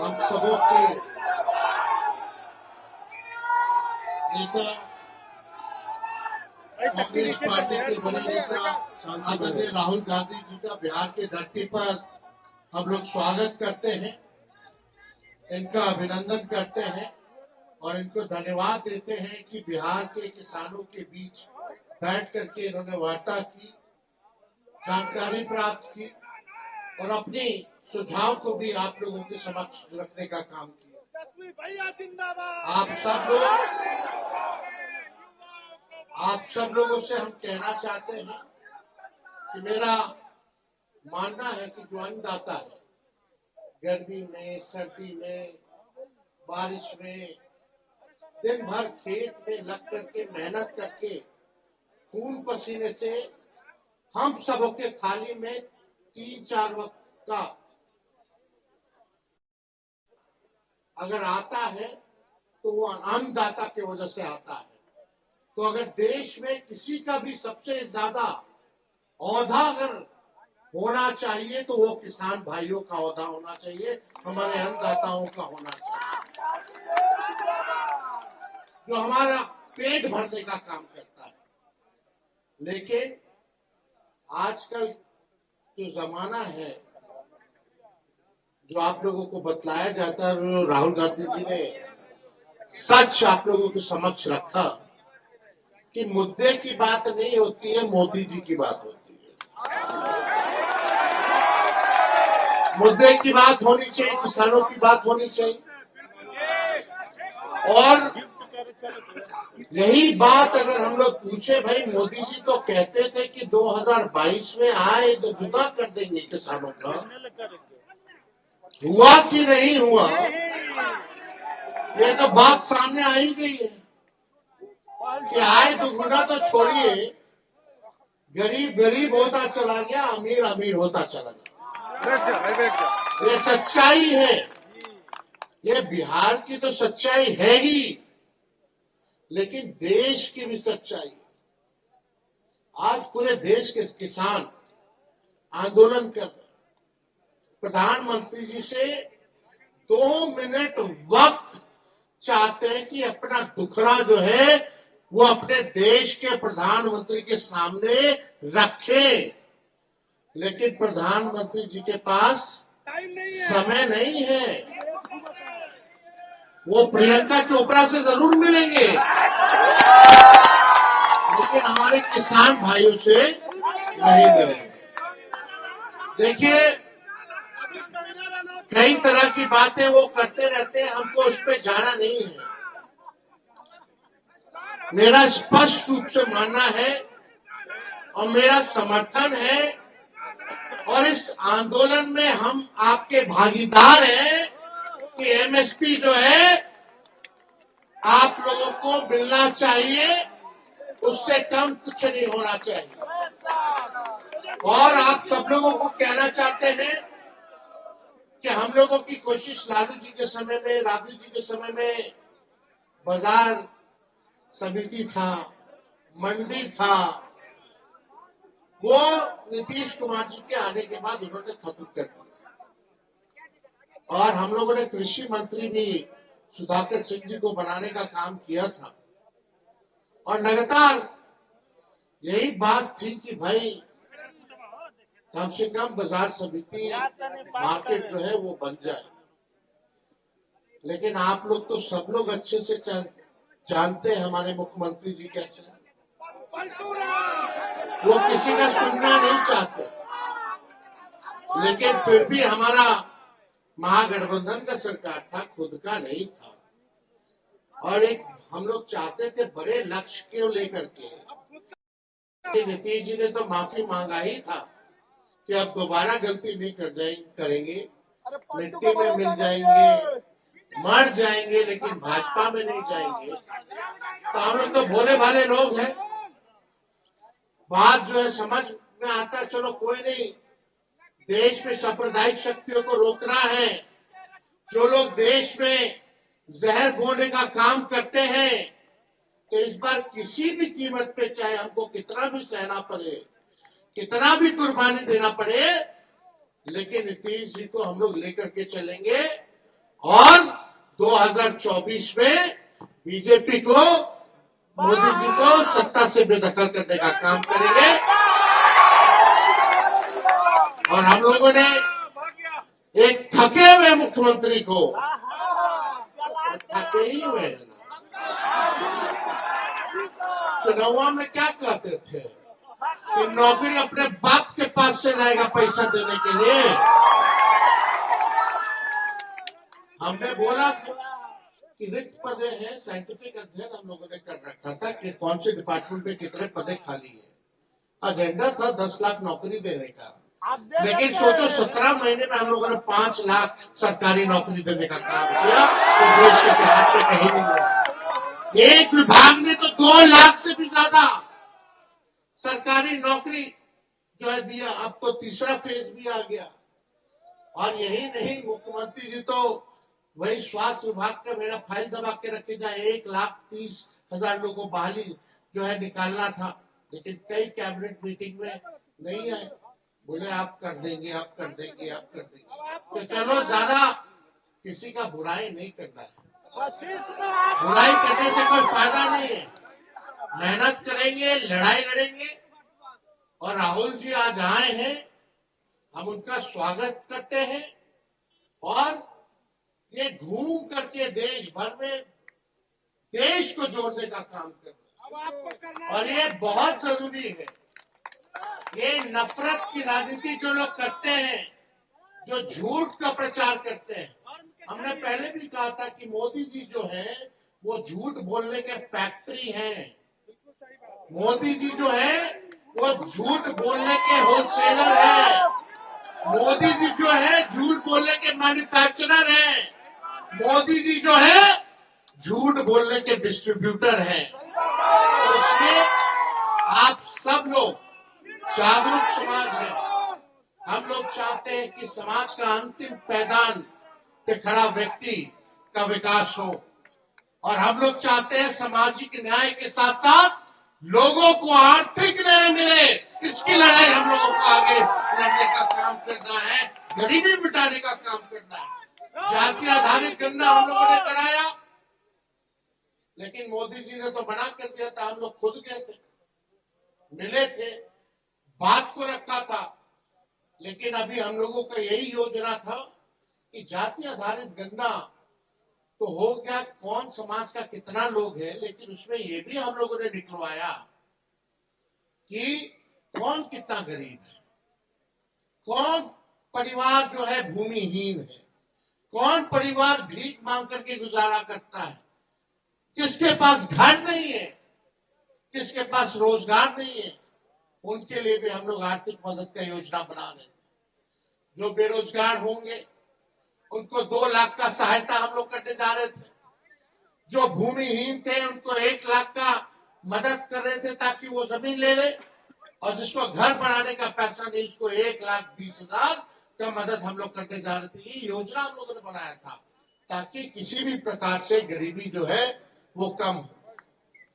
हम सबों के नेता कांग्रेस पार्टी के बड़े नेता आदरणीय राहुल गांधी जी का बिहार की धरती पर हम लोग स्वागत करते हैं, इनका अभिनंदन करते हैं और इनको धन्यवाद देते हैं कि बिहार के किसानों के बीच बैठ करके इन्होंने वार्ता की, जानकारी प्राप्त की और अपनी सुझाव को भी आप लोगों के समक्ष रखने का काम किया। आप सब लोगों से हम कहना चाहते हैं कि मेरा मानना है कि जो अन्नदाता है, गर्मी में, सर्दी में, बारिश में, दिन भर खेत में लग करके मेहनत करके खून पसीने से हम सबों के थाली में 3-4 वक्त का अगर आता है तो वो अन्नदाता की वजह से आता है। तो अगर देश में किसी का भी सबसे ज्यादा औहदा अगर होना चाहिए तो वो किसान भाइयों का औहदा होना चाहिए, हमारे अन्नदाताओं का होना चाहिए, जो हमारा पेट भरने का काम करता है। लेकिन आजकल जो जमाना है, जो आप लोगों को बतलाया जाता है, राहुल गांधी जी ने सच आप लोगों के समक्ष रखा कि मुद्दे की बात नहीं होती है, मोदी जी की बात होती है। मुद्दे की बात होनी चाहिए, किसानों की बात होनी चाहिए और यही बात अगर हम लोग पूछे, भाई मोदी जी तो कहते थे कि 2022 में आए तो दुगना कर देंगे किसानों का, हुआ कि नहीं हुआ, ये तो बात सामने आ ही गई है कि आए दुगुना तो छोड़िए, गरीब गरीब होता चला गया, अमीर अमीर होता चला गया। ये सच्चाई है, ये बिहार की तो सच्चाई है ही, लेकिन देश की भी सच्चाई। आज पूरे देश के किसान आंदोलन कर रहे, प्रधानमंत्री जी से 2 मिनट वक्त चाहते हैं कि अपना दुखड़ा जो है वो अपने देश के प्रधानमंत्री के सामने रखें, लेकिन प्रधानमंत्री जी के पास समय नहीं है। वो प्रियंका चोपड़ा से जरूर मिलेंगे, लेकिन हमारे किसान भाइयों से नहीं मिलेंगे। देखिए, कई तरह की बातें वो करते रहते हैं, हमको उस पर जाना नहीं है। मेरा स्पष्ट रूप से मानना है और मेरा समर्थन है और इस आंदोलन में हम आपके भागीदार हैं कि एमएसपी जो है आप लोगों को मिलना चाहिए, उससे कम कुछ नहीं होना चाहिए। और आप सब लोगों को कहना चाहते हैं कि हम लोगों की कोशिश लालू जी के समय में, राबड़ी जी के समय में बाजार समिति था, मंडी था, वो नीतीश कुमार जी के आने के बाद उन्होंने खत्म कर दिया। और हम लोगों ने कृषि मंत्री भी सुधाकर सिंह जी को बनाने का काम किया था और लगातार यही बात थी कि भाई कम से कम बाजार समिति मार्केट जो है वो बन जाए। लेकिन आप लोग तो सब लोग अच्छे से जानते हैं हमारे मुख्यमंत्री जी कैसे, वो किसी का सुनना नहीं चाहते, लेकिन फिर भी हमारा महागठबंधन का सरकार था, खुद का नहीं था। और एक हम लोग चाहते थे बड़े लक्ष्य को लेकर के, नीतीश जी ने तो माफी मांगा ही था कि अब दोबारा गलती नहीं करेंगे, मिट्टी में मिल जाएंगे, मर जाएंगे, लेकिन भाजपा में नहीं जाएंगे। तो हम लोग तो भोले भाले लोग हैं, बात जो है समझ में आता, चलो कोई नहीं, देश में सांप्रदायिक शक्तियों को रोकना है। जो लोग देश में जहर बोने का काम करते हैं, तो इस बार किसी भी कीमत पे, चाहे हमको कितना भी सहना पड़े, कितना भी कुर्बानी देना पड़े, लेकिन नीतीश जी को हम लोग लेकर के चलेंगे और 2024 में बीजेपी को, मोदी जी को सत्ता से बेदखल करने का काम करेंगे। और हम लोगों ने एक थके हुए मुख्यमंत्री को, थके ही हुए हैं ना, चुनाव में क्या कहते थे कि नौकरी अपने बाप के पास से लाएगा पैसा देने के लिए। हमने बोला था कि रिक्त पदे हैं, साइंटिफिक अध्ययन हम लोगों ने कर रखा था कि कौन से डिपार्टमेंट में कितने पदे खाली है। एजेंडा था 10 लाख नौकरी देने का, लेकिन सोचो 17 महीने में हम लोगों ने 5 लाख सरकारी नौकरी देने का काम किया, तो देश के इतिहास में कहीं नहीं हुआ। एक विभाग ने तो 2 लाख से भी ज्यादा सरकारी नौकरी जो है दिया। अब तो तीसरा फेज भी आ गया। और यही नहीं, मुख्यमंत्री जी तो वही स्वास्थ्य विभाग का मेरा फाइल दबा के रखे जाए, 1,30,000 लोगों को बहाली जो है निकालना था, लेकिन कई कैबिनेट मीटिंग में नहीं आए। बोले आप कर देंगे, आप कर देंगे, आप कर देंगे। तो चलो, ज्यादा किसी का बुराई नहीं करना है, बुराई करने से कोई फायदा नहीं है। मेहनत करेंगे, लड़ाई लड़ेंगे। और राहुल जी आज आए हैं, हम उनका स्वागत करते हैं। और ये घूम करके देश भर में देश को जोड़ने का काम कर रहे हैं, और ये बहुत जरूरी है। ये नफरत की राजनीति जो लोग करते हैं, जो झूठ का प्रचार करते हैं, हमने पहले भी कहा था कि मोदी जी जो है वो झूठ बोलने के फैक्ट्री हैं। मोदी जी जो है वो झूठ बोलने के होलसेलर हैं। मोदी जी जो है झूठ बोलने के मैन्युफैक्चरर हैं। मोदी जी जो है झूठ बोलने के डिस्ट्रीब्यूटर हैं। तो इसलिए आप सब लोग जागरूक समाज है। हम लोग चाहते हैं कि समाज का अंतिम पैदान पे खड़ा व्यक्ति का विकास हो, और हम लोग चाहते हैं सामाजिक न्याय के साथ साथ लोगों को आर्थिक न्याय मिले। इसकी लड़ाई हम लोगों को आगे लड़ने का काम करना है, गरीबी मिटाने का काम करना है। जाति आधारित गणना हम लोगों ने कराया, लेकिन मोदी जी ने तो मना कर दिया था। हम लोग खुद गए थे, मिले थे, बात को रखा था, लेकिन अभी हम लोगों का यही योजना था कि जाति आधारित गणना तो हो गया, कौन समाज का कितना लोग है, लेकिन उसमें ये भी हम लोगों ने निकलवाया कि कौन कितना गरीब है, कौन परिवार जो है भूमिहीन है, कौन परिवार भीख मांग करके गुजारा करता है, किसके पास घर नहीं है, किसके पास रोजगार नहीं है। उनके लिए भी हम लोग आर्थिक मदद का योजना बना रहे हैं। जो बेरोजगार होंगे उनको 2 लाख का सहायता हम लोग करने जा रहे थे। जो भूमिहीन थे उनको 1 लाख का मदद कर रहे थे ताकि वो जमीन ले ले, और जिसको घर बनाने का पैसा नहीं उसको 1,20,000 का मदद हम लोग करने जा रहे थे। ये योजना हम लोगों ने बनाया था ताकि किसी भी प्रकार से गरीबी जो है वो कम हो।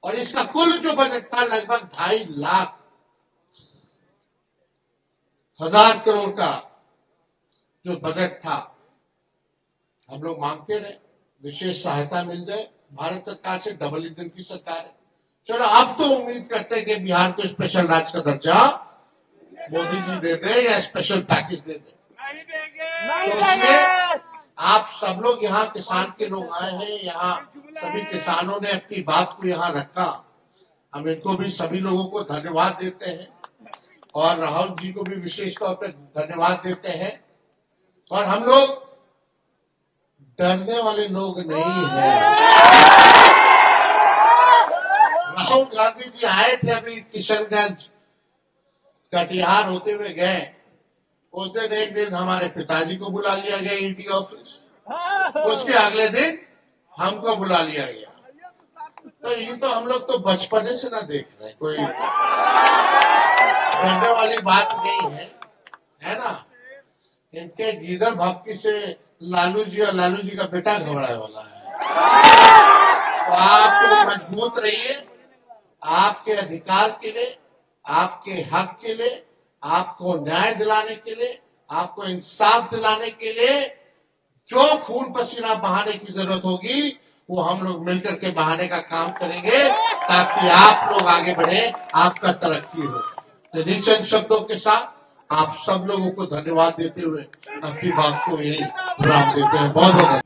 और इसका कुल जो बजट था लगभग 2,50,000 करोड़ का जो बजट था। हम लोग मांगते रहे विशेष सहायता मिल जाए। भारत सरकार से डबल इंजन की सरकार है। चलो, अब तो उम्मीद करते हैं कि बिहार को स्पेशल राज्य का दर्जा मोदी जी दे दे या स्पेशल पैकेज दे दे। तो इसलिए आप सब लोग यहाँ किसान के लोग आए हैं, यहाँ सभी किसानों ने अपनी बात को यहाँ रखा। हम इनको भी सभी लोगों को धन्यवाद देते हैं, और राहुल जी को भी विशेष तौर पर धन्यवाद देते हैं। और हम लोग डरने वाले लोग नहीं हैं। राहुल गांधी जी आए थे अभी किशनगंज, कटिहार होते हुए गए। उस दिन एक दिन हमारे पिताजी को बुला लिया गया ईडी ऑफिस, उसके अगले दिन हमको बुला लिया गया। तो ये तो हम लोग तो बचपने से ना देख रहे, कोई डरने वाली बात नहीं है ना। इनके गीदड़ भक्ति से लालू जी और लालू जी का बेटा घबराने वाला है। तो आप तो मजबूत रहिए। आपके अधिकार के लिए, आपके हक के लिए, आपको न्याय दिलाने के लिए, आपको इंसाफ दिलाने के लिए जो खून पसीना बहाने की जरूरत होगी वो हम लोग मिलकर के बहाने का काम करेंगे ताकि आप लोग आगे बढ़े, आपका तरक्की हो। तो इन चंद शब्दों के साथ आप सब लोगों को धन्यवाद देते हुए अपनी बात को यही विराम देते हैं। बहुत बहुत